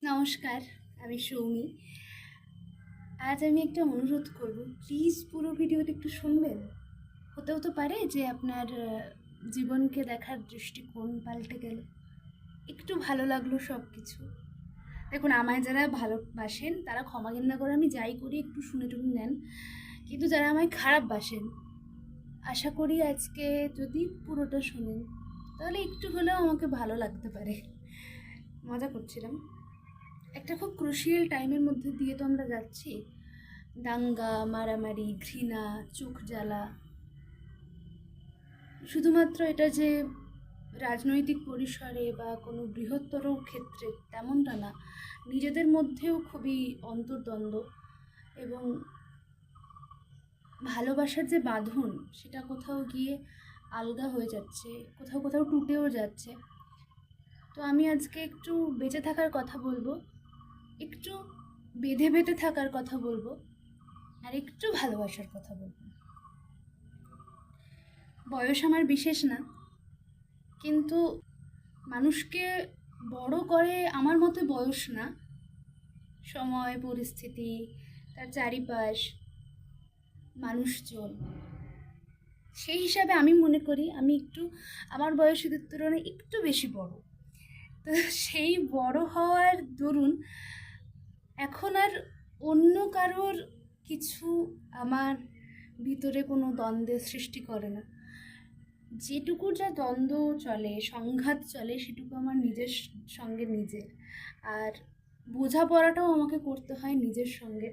নমস্কার, আমি সৌমি। আজ আমি একটা অনুরোধ করব, প্লিজ পুরো ভিডিওটা একটু শুনবেন। হতেও তো পারে যে আপনার জীবনকে দেখার দৃষ্টিকোণ পাল্টে গেল, একটু ভালো লাগলো সব কিছু। দেখুন, আমায় যারা ভালোবাসেন তারা ক্ষমা ঘেন্না করে আমি যাই করি একটু শুনে টুনে নেন, কিন্তু যারা আমায় খারাপ বাসেন, আশা করি আজকে যদি পুরোটা শুনেন তাহলে একটু হলেও আমাকে ভালো লাগতে পারে। মজা করছিলাম। একটা খুব ক্রুশিয়াল টাইমের মধ্যে দিয়ে তো আমরা যাচ্ছি। দাঙ্গা, মারামারি, ঘৃণা, চোখ জ্বালা। শুধুমাত্র এটা যে রাজনৈতিক পরিসরে বা কোনো বৃহত্তর ক্ষেত্রে তেমনটা না, নিজেদের মধ্যেও খুবই অন্তর্দ্বন্দ্ব এবং ভালোবাসার যে বাঁধন সেটা কোথাও গিয়ে আলগা হয়ে যাচ্ছে, কোথাও কোথাও টুটেও যাচ্ছে। তো আমি আজকে একটু বেঁচে থাকার কথা বলবো, একটু বেঁধে বেঁধে থাকার কথা বলবো, আর একটু ভালোবাসার কথা বলবো। বয়স আমার বিশেষ না, কিন্তু মানুষকে বড় করে আমার মতে বয়স না, সময়, পরিস্থিতি, তার চারিপাশ, মানুষজন। সেই হিসাবে আমি মনে করি আমি একটু আমার বয়সীদের তুলনায় একটু বেশি বড়। তো সেই বড় হওয়ার দরুন এখন আর অন্য কারোর কিছু আমার ভিতরে কোনো দ্বন্দ্বের সৃষ্টি করে না। যেটুকু যা দ্বন্দ্ব চলে, সংঘাত চলে, সেটুকু আমার নিজের সঙ্গে নিজের। আর বোঝাপড়াটাও আমাকে করতে হয় নিজের সঙ্গে।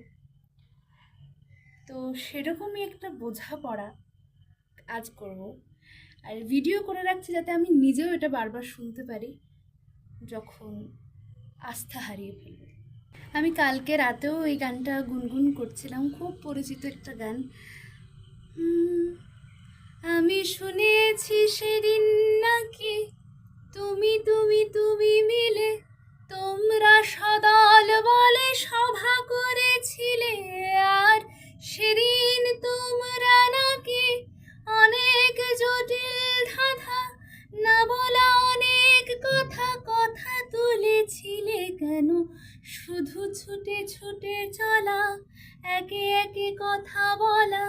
তো সেরকমই একটা বোঝাপড়া আজ করব, আর ভিডিও করে রাখছি যাতে আমি নিজেও এটা বারবার শুনতে পারি যখন আস্থা হারিয়ে ফেলব। আমি কালকে রাতেও এই গানটা গুনগুন করছিলাম, খুব পরিচিত একটা গান। আমি শুনেছি সেদিন নাকি তুমি তুমি তুমি মিলে তোমরা সদল বলে সভা করেছিলে, আর সেদিন তোমরা নাকি অনেক জটিল ধাঁধা না বলা অনেক কথা কথা তুলেছিলে। কেন শুধু ছুটে ছুটে চলা, একে একে কথা বলা,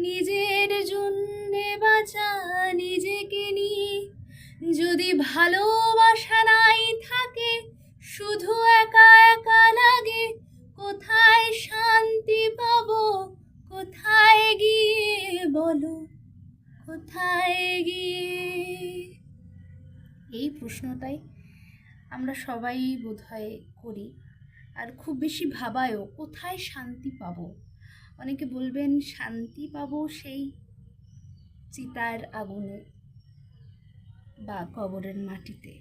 নিজের জন্যে বাঁচা, নিজেকে নিয়ে যদি ভালোবাসা নাই থাকে, শুধু একা একা লাগে, কোথায় শান্তি পাবো, কোথায় গিয়ে বলো, কোথায় গিয়ে? এই প্রশ্নটাই আমরা সবাই বোধহয় করি, আর খুব বেশি ভাবায়ও, কোথায় শান্তি পাবো। অনেকে বলবেন শান্তি পাবো সেই চিতার আগুনে বা কবরের মাটিতে,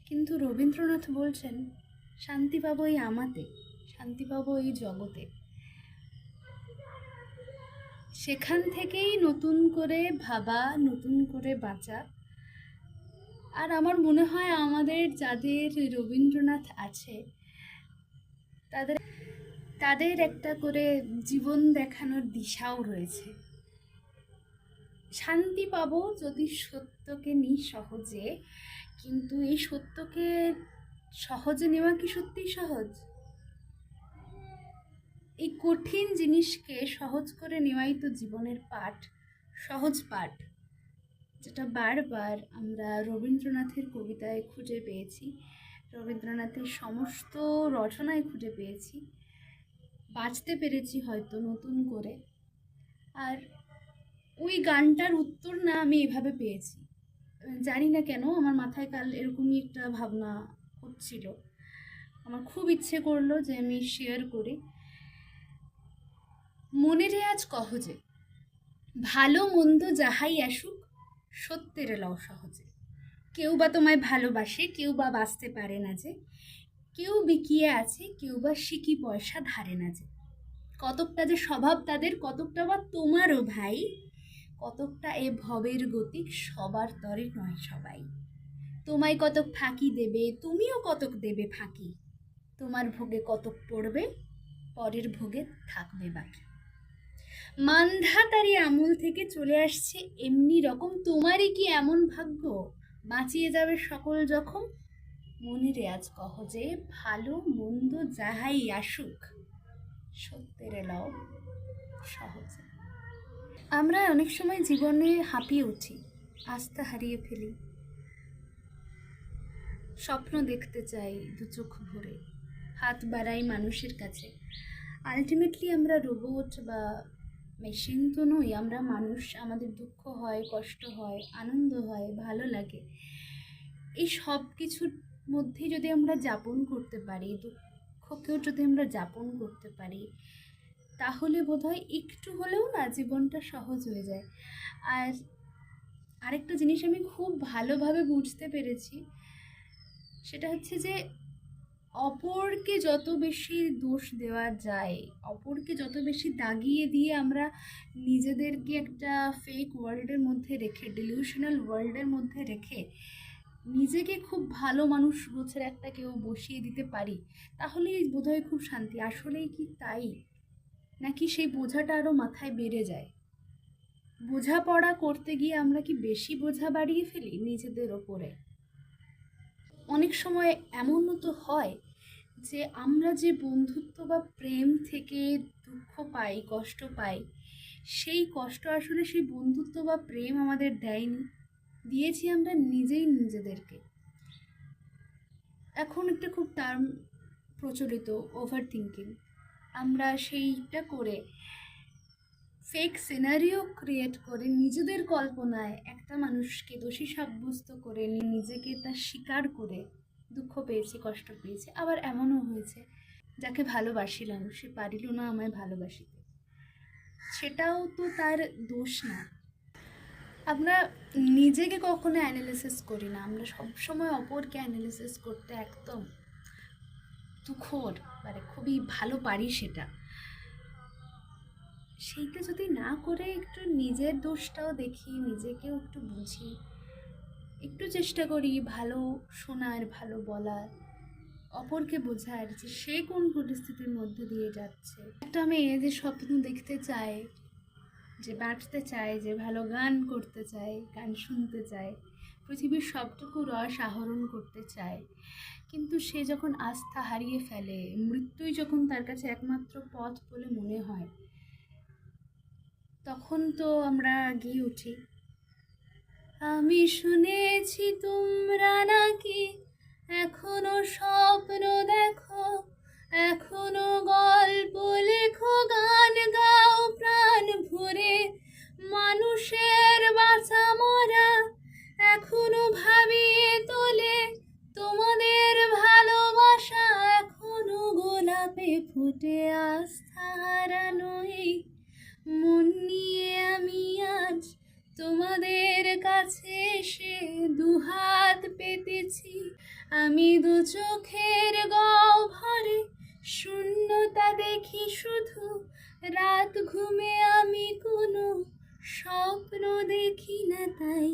কিন্তু রবীন্দ্রনাথ বলছেন শান্তি পাবো এই আমাতে, শান্তি পাবো এই জগতে। সেখান থেকেই নতুন করে ভাবা, নতুন করে বাঁচা। আর আমার মনে হয় আমাদের যাদের রবীন্দ্রনাথ আছে তাদের তাদের একটা করে জীবন দেখানোর দিশাও রয়েছে। শান্তি পাবো যদি সত্যকে নিই সহজে, কিন্তু এই সত্যকে সহজে নেওয়া কি সত্যিই সহজ? এই কঠিন জিনিসকে সহজ করে নেওয়াই তো জীবনের পাঠ, সহজ পাঠ, যেটা বারবার আমরা রবীন্দ্রনাথের কবিতায় খুঁজে পেয়েছি, রবীন্দ্রনাথের সমস্ত রচনায় খুঁজে পেয়েছি, বাঁচতে পেরেছি হয়তো নতুন করে। আর ওই গানটার উত্তর না আমি এভাবে পেয়েছি, জানি না কেন আমার মাথায় কাল এরকমই একটা ভাবনা হচ্ছিল, আমার খুব ইচ্ছে করলো যে আমি শেয়ার করি। মনে রে আজ কহ যে, ভালো মন্দ যাহাই আসুক সত্যের লও সহজে। কেউ বা তোমায় ভালোবাসে, কেউ বা বাঁচতে পারে না যে, কেউ বিকিয়ে আছে, কেউ বা সিকি পয়সা ধারে না যে। কতকটা যে স্বভাব তাদের, কতকটা বা তোমারও ভাই, কতকটা এ ভবের গতিক সবার তরে নয় সবাই। তোমায় কতক ফাঁকি দেবে, তুমিও কতক দেবে ফাঁকি, তোমার ভোগে কতক পড়বে, পরের ভোগে থাকবে বাকি। মান্ধাতারি আমল থেকে চলে আসছে এমনি রকম, তোমারই কি এমন ভাগ্য বাঁচিয়ে যাবে সকল জখম? মনে রেয়াজ কহ যে ভালো মন্দ যাহাই আসুক সত্যের লও সহজে। আমরা অনেক সময় জীবনে হাঁপিয়ে উঠি, আস্থা হারিয়ে ফেলি, স্বপ্ন দেখতে চাই দু চোখ ভরে, হাত বাড়াই মানুষের কাছে। আলটিমেটলি আমরা রোবট বা মেশিন তো নই, আমরা মানুষ। আমাদের দুঃখ হয়, কষ্ট হয়, আনন্দ হয়, ভালো লাগে। এই সব কিছুর মধ্যে যদি আমরা যাপন করতে পারি, দুঃখকেও যদি আমরা যাপন করতে পারি, তাহলে বোধহয় একটু হলেও না জীবনটা সহজ হয়ে যায়। আর আরেকটা জিনিস আমি খুব ভালোভাবে বুঝতে পেরেছি, সেটা হচ্ছে যে অপরকে যত বেশি দোষ দেওয়া যায়, অপরকে যত বেশি দাগিয়ে দিয়ে আমরা নিজেদেরকে একটা ফেক ওয়ার্ল্ডের মধ্যে রেখে, ডিলিউশনাল ওয়ার্ল্ডের মধ্যে রেখে নিজেকে খুব ভালো মানুষ গোছের একটা কেউ বসিয়ে দিতে পারি, তাহলেই বোধহয় খুব শান্তি। আসলেই কি তাই, নাকি সেই বোঝাটা আরও মাথায় বেড়ে যায়? বোঝাপড়া করতে গিয়ে আমরা কি বেশি বোঝা বাড়িয়ে ফেলি নিজেদের ওপরে? অনেক সময় এমনও তো হয় যে আমরা যে বন্ধুত্ব বা প্রেম থেকে দুঃখ পাই, কষ্ট পাই, সেই কষ্ট আসলে সেই বন্ধুত্ব বা প্রেম আমাদের দেয়নি, দিয়েছি আমরা নিজেই নিজেদেরকে। এখন একটা খুব টার্ম প্রচলিত, ওভার থিঙ্কিং। আমরা সেইটা করে ফেক সিনারিও ক্রিয়েট করে নিজেদের কল্পনায় একটা মানুষকে দোষী সাব্যস্ত করে নিজেকে তার স্বীকার করে দুঃখ পেয়েছি, কষ্ট পেয়েছি। আবার এমনও হয়েছে যাকে ভালোবাসিলাম সে পারিল না আমায় ভালোবাসিতে, সেটাও তো তার দোষ না। আমরা নিজেকে কখনো অ্যানালিসিস করি না, আমরা সবসময় অপরকে অ্যানালিসিস করতে একদম তুখোর, মানে খুবই ভালো পারি সেটা। সেইটা যদি না করে একটু নিজের দোষটাও দেখি, নিজেকেও একটু বুঝি, একটু চেষ্টা করি ভালো শোনার, ভালো বলার, অপরকে বোঝার যে সে কোন পরিস্থিতির মধ্যে দিয়ে যাচ্ছে। একটা মেয়ে যে স্বপ্ন দেখতে চায়, যে বাঁচতে চায়, যে ভালো গান করতে চায়, গান শুনতে চায়, পৃথিবীর সবটুকু রস আহরণ করতে চায়, কিন্তু সে যখন আস্থা হারিয়ে ফেলে, মৃত্যুই যখন তার কাছে একমাত্র পথ বলে মনে হয়, তখন তো আমরা গিয়ে উঠি, আমি শুনেছি তোমরা নাকি এখনো স্বপ্ন দেখো, এখনো গল্প লেখো, গান গাও প্রাণ ভরে, মানুষের বাঁচা মরা এখনো ভাবিয়ে তোলে, তোমাদের ভালোবাসা এখনো গোলাপে ফুটে, আস্থা হারানোই মন নিয়ে আমি আজ তোমাদের কাছে এসে দুহাত পেতেছি। আমি দু চোখের গহ্বরে শূন্যতা দেখি শুধু, রাত ঘুমে আমি কোনো স্বপ্ন দেখি না, তাই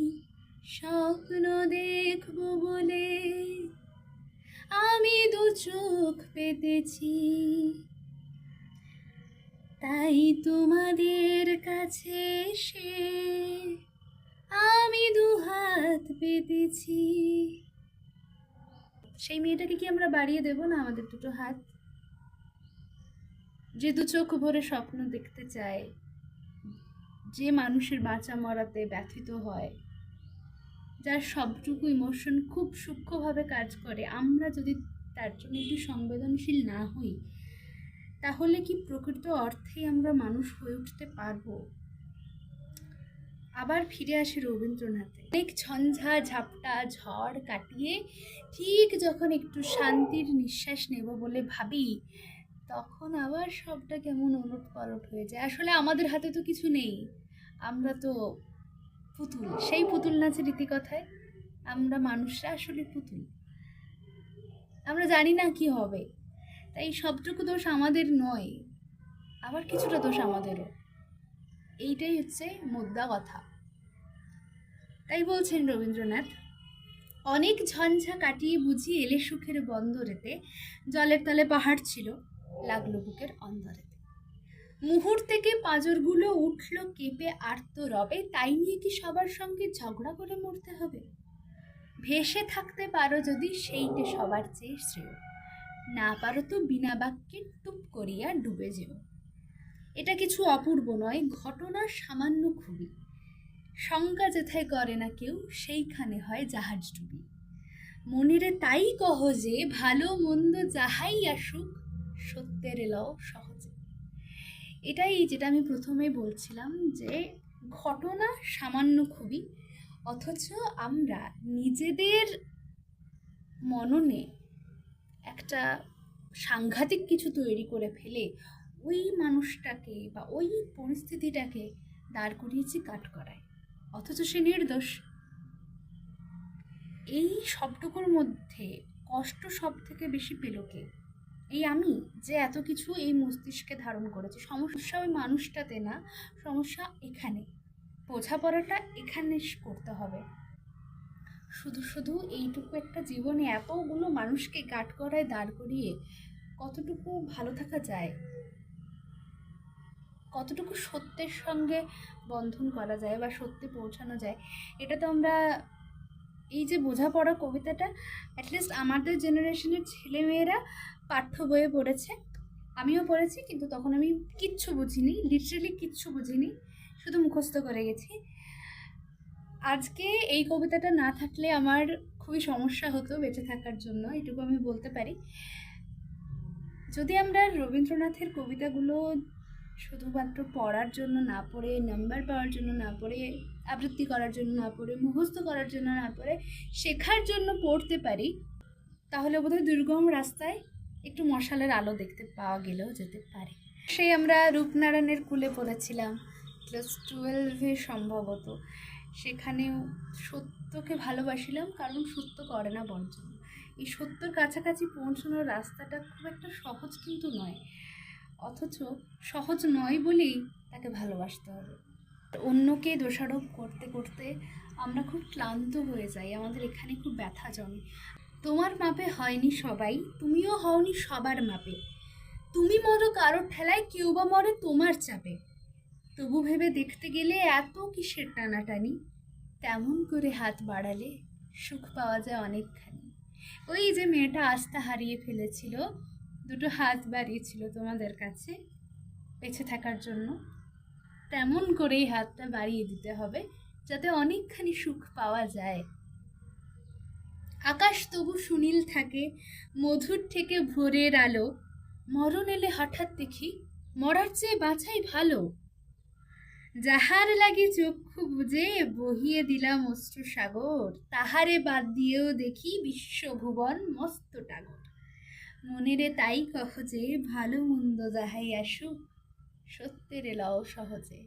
স্বপ্ন দেখবো বলে আমি দু চোখ পেতেছি, তাই তোমাদের কাছে এসে আমি দুহাত পেতেছি। সেই মেয়েটাকে কি আমরা বাড়িয়ে দেব না আমাদের দুটো হাত? যে দু চোখ ভরে স্বপ্ন দেখতে চায়, যে মানুষের বাঁচা মরাতে ব্যথিত হয়, যার সবটুকু ইমোশন খুব সূক্ষ্মভাবে কাজ করে, আমরা যদি তার জন্য একটু সংবেদনশীল না হই, তাহলে কি প্রকৃত অর্থেই আমরা মানুষ হয়ে উঠতে পারবো? আবার ফিরে আসি রবীন্দ্রনাথে। অনেক ঝঞ্ঝা ঝাপটা ঝড় কাটিয়ে ঠিক যখন একটু শান্তির নিঃশ্বাস নেব বলে ভাবি, তখন আবার সবটা কেমন ওলট পালট হয়ে যায়। আসলে আমাদের হাতে তো কিছু নেই, আমরা তো পুতুল। সেই পুতুল নাচের রীতিকথায় আমরা মানুষরা আসলে পুতুল, আমরা জানি না কি হবে। তাই সবটুকু দোষ আমাদের নয়, আবার কিছুটা দোষ আমাদেরও। এইটাই হচ্ছে মোদ্দা কথা। তাই বলছেন রবীন্দ্রনাথ, অনেক ঝঞ্ঝা কাটিয়ে বুঝি এলে সুখের বন্দরেতে, জলের তলে পাহাড় ছিল লাগলো বুকের অন্দরেতে, মুহূর্তে থেকে পাঁজরগুলো উঠলো কেঁপে আর্ত রবে, তাই নিয়ে কি সবার সঙ্গে ঝগড়া করে মরতে হবে? ভেসে থাকতে পারো যদি সেইটে সবার চেয়ে শ্রেয়, না পারো তো বিনা বাক্যে টুপ করিয়া ডুবে যেও। এটা কিছু অপূর্ব নয়, ঘটনা সামান্য খুবই, শঙ্কা যেথায় করে না কেউ সেইখানে হয় জাহাজ ডুবি। মনিরে তাই কহ যে ভালো মন্দ যাহাই আসুক সত্যের এলাও সহজে। এটাই যেটা আমি প্রথমে বলছিলাম, যে ঘটনা সামান্য খুবই, অথচ আমরা নিজেদের মননে একটা সাংঘাতিক কিছু তৈরি করে ফেলে ওই মানুষটাকে বা ওই পরিস্থিতিটাকে দাঁড় করিয়েছি কাঠগড়ায়, অথচ সে নির্দোষ। এই সবটুকুর মধ্যে কষ্ট সব থেকে বেশি পেল কে? এই আমি, যে এত কিছু এই মস্তিষ্কে ধারণ করেছি। সমস্যা ওই মানুষটাতে না, সমস্যা এখানে, বোঝাপড়াটা এখানে করতে হবে। শুধু শুধু এইটুকু একটা জীবনে এতগুলো মানুষকে কাঠগড়ায় দাঁড় করিয়ে কতটুকু ভালো থাকা যায়, কতটুকু সত্যের সঙ্গে বন্ধন করা যায় বা সত্যে পৌঁছানো যায়, এটা তো আমরা এই যে বোঝাপড়া কবিতাটা অ্যাটলিস্ট আমাদের জেনারেশনের ছেলেমেয়েরা পাঠ্য বইয়ে পড়েছে, আমিও পড়েছি, কিন্তু তখন আমি কিচ্ছু বুঝিনি, লিটারেলি কিচ্ছু বুঝিনি, শুধু মুখস্থ করে গেছি। আজকে এই কবিতাটা না থাকলে আমার খুবই সমস্যা হতো বেঁচে থাকার জন্য, এটুকু আমি বলতে পারি। যদি আমরা রবীন্দ্রনাথের কবিতাগুলো শুধুমাত্র পড়ার জন্য না পড়ে, নাম্বার পাওয়ার জন্য না পড়ে, আবৃত্তি করার জন্য না পড়ে, মুখস্থ করার জন্য না পড়ে, শেখার জন্য পড়তে পারি, তাহলে বোধহয় দুর্গম রাস্তায় একটু মশালের আলো দেখতে পাওয়া গেলেও যেতে পারে। সেই আমরা রূপনারায়ণের কুলে পড়েছিলাম ক্লাস 12-এ সম্ভবত, সেখানেও সত্যকে ভালোবাসিলাম কারণ সত্য করে না বঞ্চন। এই সত্যর কাছাকাছি পৌঁছানোর রাস্তাটা খুব একটা সহজ কিন্তু নয়, অথচ সহজ নয় বলেই তাকে ভালোবাসতে হবে। অন্যকে দোষারোপ করতে করতে আমরা খুব ক্লান্ত হয়ে যাই, আমাদের এখানে খুব ব্যথা জমে। তোমার মাপে হয়নি সবাই, তুমিও হওনি সবার মাপে, তুমি মরো কারোর ঠেলায়, কেউ বা মরে তোমার চাপে, তবু ভেবে দেখতে গেলে এত কিসের টানাটানি, তেমন করে হাত বাড়ালে সুখ পাওয়া যায় অনেকখানি। ওই যে মেয়েটা আস্থা হারিয়ে ফেলেছিল, দুটো হাত বাড়িয়েছিল তোমাদের কাছে বেঁচে থাকার জন্য, তেমন করেই হাতটা বাড়িয়ে দিতে হবে যাতে অনেকখানি সুখ পাওয়া যায়। আকাশ তবু সুনীল থাকে, মধুর থেকে ভোরের আলো, মরণ এলে হঠাৎ দেখি মরার চেয়ে বাঁচাই ভালো, যাহার লাগি চক্ষু বুঝে বহিয়ে দিলাম অশ্রু সাগর, তাহারে বাদ দিয়েও দেখি বিশ্বভুবন মস্ত টাগর। মনেরে তাই কহ যে ভালো মন্দ যাহাই আসুক সত্যের এলাও সহজে।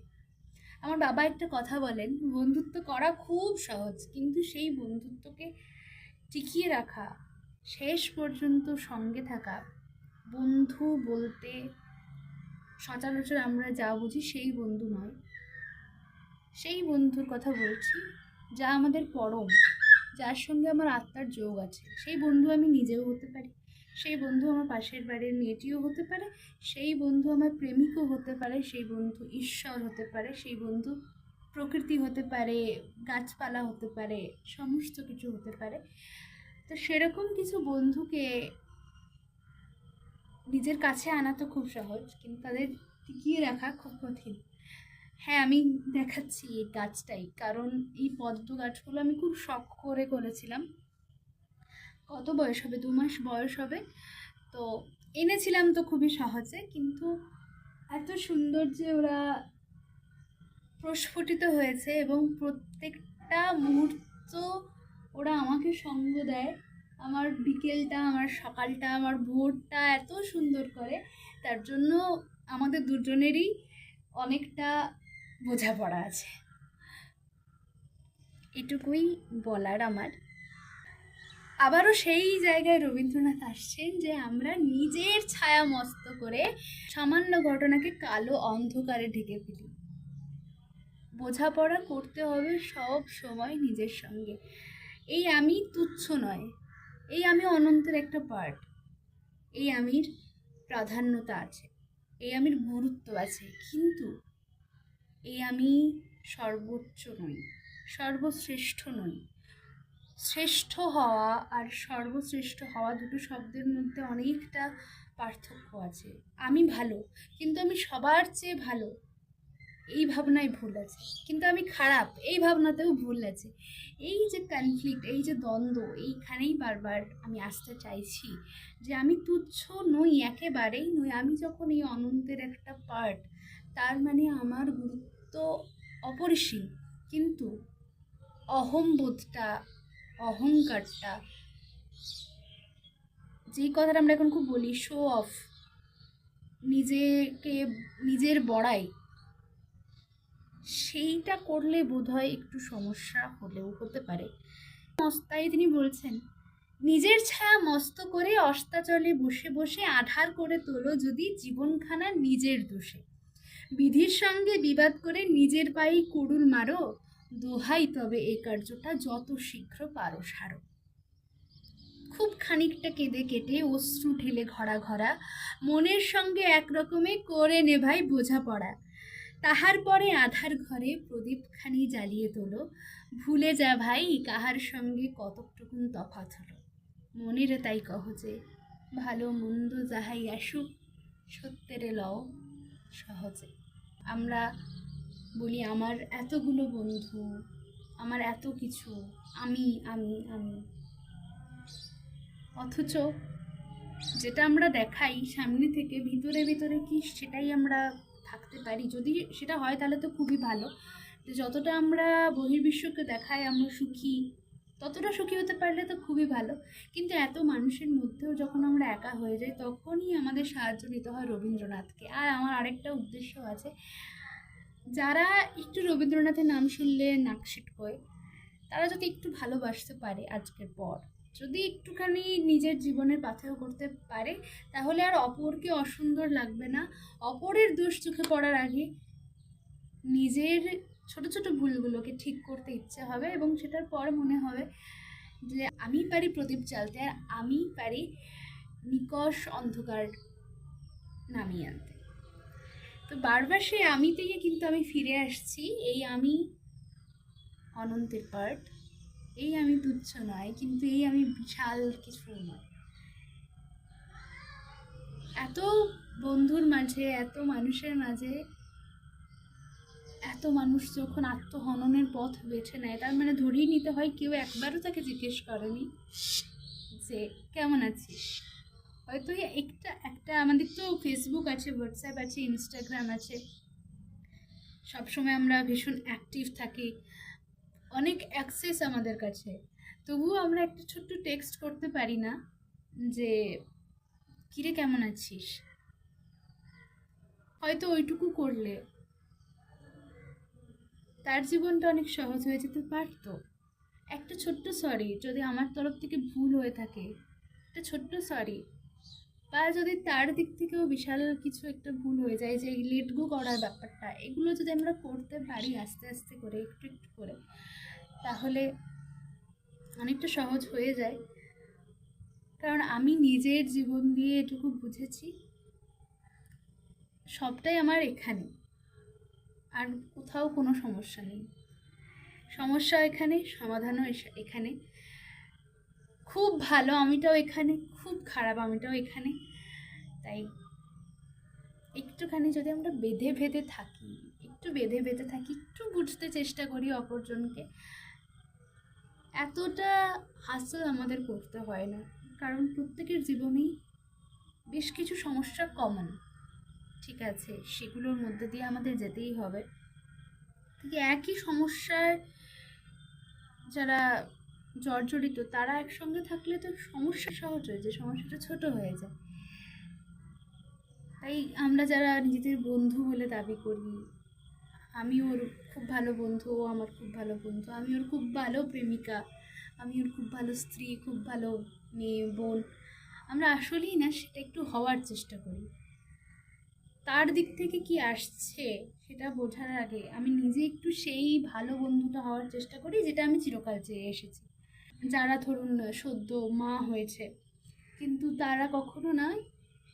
আমার বাবা একটা কথা বলেন, বন্ধুত্ব করা খুব সহজ, কিন্তু সেই বন্ধুত্বকে টিকিয়ে রাখা, শেষ পর্যন্ত সঙ্গে থাকা, বন্ধু বলতে সচরাচর আমরা যা বুঝি সেই বন্ধু নয়। সেই বন্ধুর কথা বলছি যা আমাদের পরম, যার সঙ্গে আমার আত্মার যোগ আছে। সেই বন্ধু আমি নিজেও হতে পারি, সেই বন্ধু আমার পাশের বাড়ির মেয়েটিও হতে পারে, সেই বন্ধু আমার প্রেমিকও হতে পারে, সেই বন্ধু ঈশ্বর হতে পারে, সেই বন্ধু প্রকৃতি হতে পারে, গাছপালা হতে পারে, সমস্ত কিছু হতে পারে। তো সেরকম কিছু বন্ধুকে নিজের কাছে আনা তো খুব সহজ, কিন্তু তাদের টিকিয়ে রাখা খুব কঠিন। হ্যাঁ, আমি দেখাচ্ছি এই গাছটাই, কারণ এই পদ্ম গাছগুলো আমি খুব শখ করে করেছিলাম। কত বয়স হবে, 2 মাস বয়স হবে, তো এনেছিলাম তো খুবই সহজে, কিন্তু এত সুন্দর যে ওরা প্রস্ফুটিত হয়েছে এবং প্রত্যেকটা মুহূর্ত ওরা আমাকে সঙ্গ দেয়। আমার বিকেলটা, আমার সকালটা, আমার ভোরটা এত সুন্দর করে, তার জন্য আমাদের দুজনেরই অনেকটা বোঝাপড়া আছে। এটুকুই বলার আমার। আবারও সেই জায়গায় রবীন্দ্রনাথ আসছেন যে আমরা নিজের ছায়া মস্ত করে সামান্য ঘটনাকে কালো অন্ধকারে ঢেকে ফেলি। বোঝাপড়া করতে হবে সব সময় নিজের সঙ্গে। এই আমি তুচ্ছ নয়, এই আমি অনন্তের একটা পার্ট, এই আমির প্রাধান্যতা আছে, এই আমির গুরুত্ব আছে, কিন্তু এই আমি সর্বোচ্চ নই, সর্বশ্রেষ্ঠ নই। শ্রেষ্ঠ হওয়া আর সর্বশ্রেষ্ঠ হওয়া দুটো শব্দের মধ্যে অনেকটা পার্থক্য আছে। আমি ভালো, কিন্তু আমি সবার চেয়ে ভালো, এই ভাবনায় ভুল আছে। কিন্তু আমি খারাপ, এই ভাবনাতেও ভুল আছে। এই যে কনফ্লিক্ট, এই যে দ্বন্দ্ব, এইখানেই বারবার আমি আসতে চাইছি যে আমি তুচ্ছ নই, একেবারেই নই। আমি যখন এই অনন্তের একটা পার্ট, তার মানে আমার গুরুত্ব অপরিসীম। কিন্তু অহংবোধটা, অহংকারটা, যেই কথাটা আমরা এখন খুব বলি, শো অফ, নিজেকে, নিজের বড়াই, সেইটা করলে বোধহয় একটু সমস্যা হলেও হতে পারে। তাই তিনি বলছেন, নিজের ছায়া মস্ত করে অস্তাচলে বসে বসে আধার করে তোলো যদি জীবনখানা নিজের দোষে। বিধির সঙ্গে বিবাদ করে নিজের পায়ে কুড়ুল মারো, দোহাই তবে এ কার্যটা যত শীঘ্র পারো সারো। খুব খানিকটা কেঁদে কেটে অশ্রু ঢেলে ঘরা ঘরা মনের সঙ্গে একরকমে করে নেভাই বোঝাপড়া। তাহার পরে আধার ঘরে প্রদীপখানি জ্বালিয়ে তোলো, ভুলে যা ভাই কাহার সঙ্গে কতটুকুন তফাৎ হলো। মনের তাই কহ যে ভালো মন্দ যাহাই আসুক, সত্যেরে লও সহজে। আমরা বলি আমার এতগুলো বন্ধু, আমার এত কিছু, আমি আমি আমি, অথচ যেটা আমরা দেখাই সামনে থেকে, ভিতরে ভিতরে কি সেটাই আমরা থাকতে পারি? যদি সেটা হয় তাহলে তো খুবই ভালো। যতটা আমরা বহির্বিশ্বকে দেখাই আমরা সুখী, ততটা সুখী হতে পারলে তো খুবই ভালো। কিন্তু এত মানুষের মধ্যেও যখন আমরা একা হয়ে যাই, তখনই আমাদের সাহায্য নিতে হয় রবীন্দ্রনাথকে। আর আমার আরেকটা উদ্দেশ্য আছে, যারা একটু রবীন্দ্রনাথের নাম শুনলে নাক সিটকোয়, তারা যদি একটু ভালোবাসতে পারে আজকের পর, যদি একটুখানি নিজের জীবনের পাথেয় করতে পারে, তাহলে আর অপরকে অসুন্দর লাগবে না। অপরের দোষ চোখে পড়ার আগে নিজের ছোট ছোট ভুলগুলোকে ঠিক করতে ইচ্ছে হবে, এবং সেটার পর মনে হবে যে আমি পারি প্রদীপ জ্বালতে, আর আমি পারি নিকষ অন্ধকার নামিয়ে আনতে। তো বারবার সেই আমি থেকে কিন্তু আমি ফিরে আসছি। এই আমি অনন্তের পার্ট, এই আমি তুচ্ছ নয়, কিন্তু এই আমি বিশাল কিছু নয়। এত বন্ধুর মাঝে, এত মানুষের মাঝে, এত মানুষ যখন আত্মহননের পথ বেছে নেয়, তার মানে ধরেই নিতে হয় কেউ একবারও তাকে জিজ্ঞেস করেনি যে কেমন আছিস। হয়তো একটা একটা আমাদের তো ফেসবুক আছে, হোয়াটসঅ্যাপ আছে, ইনস্টাগ্রাম আছে, সবসময় আমরা ভীষণ অ্যাক্টিভ থাকি, অনেক অ্যাক্সেস আমাদের কাছে, তবুও আমরা একটা ছোট্ট টেক্সট করতে পারি না যে কিরে কেমন আছিস। হয়তো ওইটুকু করলে তার জীবনটা অনেক সহজ হয়ে যেতে পারতো। একটা ছোট্ট সরি যদি আমার তরফ থেকে ভুল হয়ে থাকে, একটা ছোট্ট সরি, বা যদি তার দিক থেকেও বিশাল কিছু একটা ভুল হয়ে যায়, যে লেট গো করার ব্যাপারটা, এগুলো যদি আমরা করতে পারি আস্তে আস্তে করে, একটু একটু করে, তাহলে অনেকটা সহজ হয়ে যায়। কারণ আমি নিজের জীবন দিয়ে এটুকু বুঝেছি, সবটাই আমার এখানে, আর কোথাও কোনো সমস্যা নেই। সমস্যা এখানে, সমাধানও এখানে। খুব ভালো আমিটাও এখানে, খুব খারাপ আমিটাও এখানে। তাই একটুখানি যদি আমরা বেঁধে বেঁধে থাকি, একটু বেঁধে বেঁধে থাকি, একটু বুঝতে চেষ্টা করি অপরজনকে, এতটা হাসল আমাদের করতে হয় না। কারণ প্রত্যেকের জীবনেই বেশ কিছু সমস্যা কমন, ঠিক আছে, সেগুলোর মধ্যে দিয়ে আমাদের যেতেই হবে। ঠিক একই সমস্যার যারা জর্জরিত, তারা একসঙ্গে থাকলে তো সমস্যা সহজ হয়ে যায়, সমস্যাটা ছোট হয়ে যায়। তাই আমরা যারা নিজেদের বন্ধু বলে দাবি করি, আমি ওর খুব ভালো বন্ধু, ও আমার খুব ভালো বন্ধু, আমি ওর খুব ভালো প্রেমিকা, আমি ওর খুব ভালো স্ত্রী, খুব ভালো মেয়ে, বোন, আমরা আসলেই না সেটা একটু হওয়ার চেষ্টা করি। তার দিক থেকে কি আসছে সেটা বোঝার আগে আমি নিজে একটু সেই ভালো বন্ধুটা হওয়ার চেষ্টা করি, যেটা আমি চিরকাল চেয়ে এসেছি। যারা ধরুন সদ্য মা হয়েছে, কিন্তু তারা কখনো না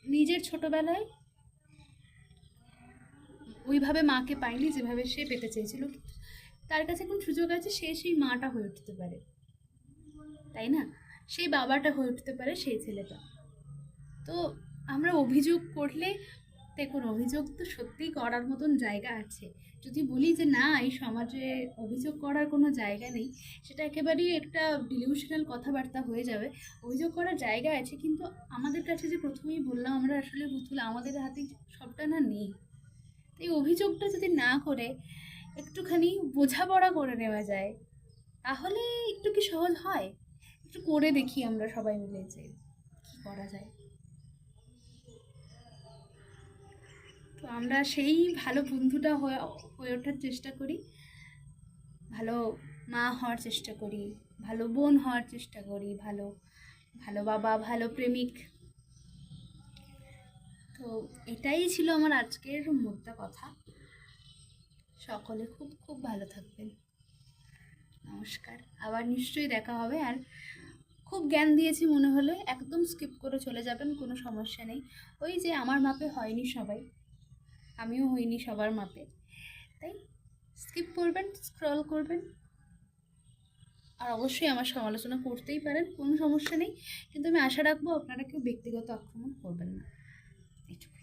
নিজের ছোটবেলায় ওইভাবে মাকে পায়নি যেভাবে সে পেতে চেয়েছিল, তার কাছে এখন সুযোগ আছে, সে সেই মাটা হয়ে উঠতে পারে। তাই না? সেই বাবাটা হয়ে উঠতে পারে সেই ছেলেটা। তো আমরা অভিযোগ করলে, দেখুন অভিযোগ তো সত্যিই করার মতন জায়গা আছে। যদি বলি যে না এই সমাজে অভিযোগ করার কোনো জায়গা নেই, সেটা একেবারেই একটা ডিলিউশনাল কথাবার্তা হয়ে যাবে। অভিযোগ করার জায়গা আছে, কিন্তু আমাদের কাছে যে প্রথমেই বললাম আমরা আসলে পুতুল, আমাদের হাতে সবটা না নেই। এই অভিযোগটা যদি না করে একটুখানি বোঝাপড়া করে নেওয়া যায়, তাহলে একটু কি সহজ হয়? একটু করে দেখি আমরা সবাই মিলে যে কি করা যায়। তো আমরা সেই ভালো বন্ধুটা হয়ে হয়ে ওঠার চেষ্টা করি, ভালো মা হওয়ার চেষ্টা করি, ভালো বোন হওয়ার চেষ্টা করি, ভালো ভালো বাবা, ভালো প্রেমিক। তো এটাই ছিল আমার আজকের মোদ্দা কথা। সকলে খুব খুব ভালো থাকবেন। নমস্কার, আবার নিশ্চয়ই দেখা হবে। আর খুব জ্ঞান দিয়েছি মনে হলে একদম স্কিপ করে চলে যাবেন, কোনো সমস্যা নেই। ওই যে আমার মাপে হয়নি সবাই, আমিও হইনি সবার মাপে, তাই স্কিপ করবেন, স্ক্রল করবেন। আর অবশ্যই আমার সমালোচনা করতেই পারেন, কোনো সমস্যা নেই, কিন্তু আমি আশা রাখবো আপনারা কেউ ব্যক্তিগত আক্রমণ করবেন না। এইটুকু।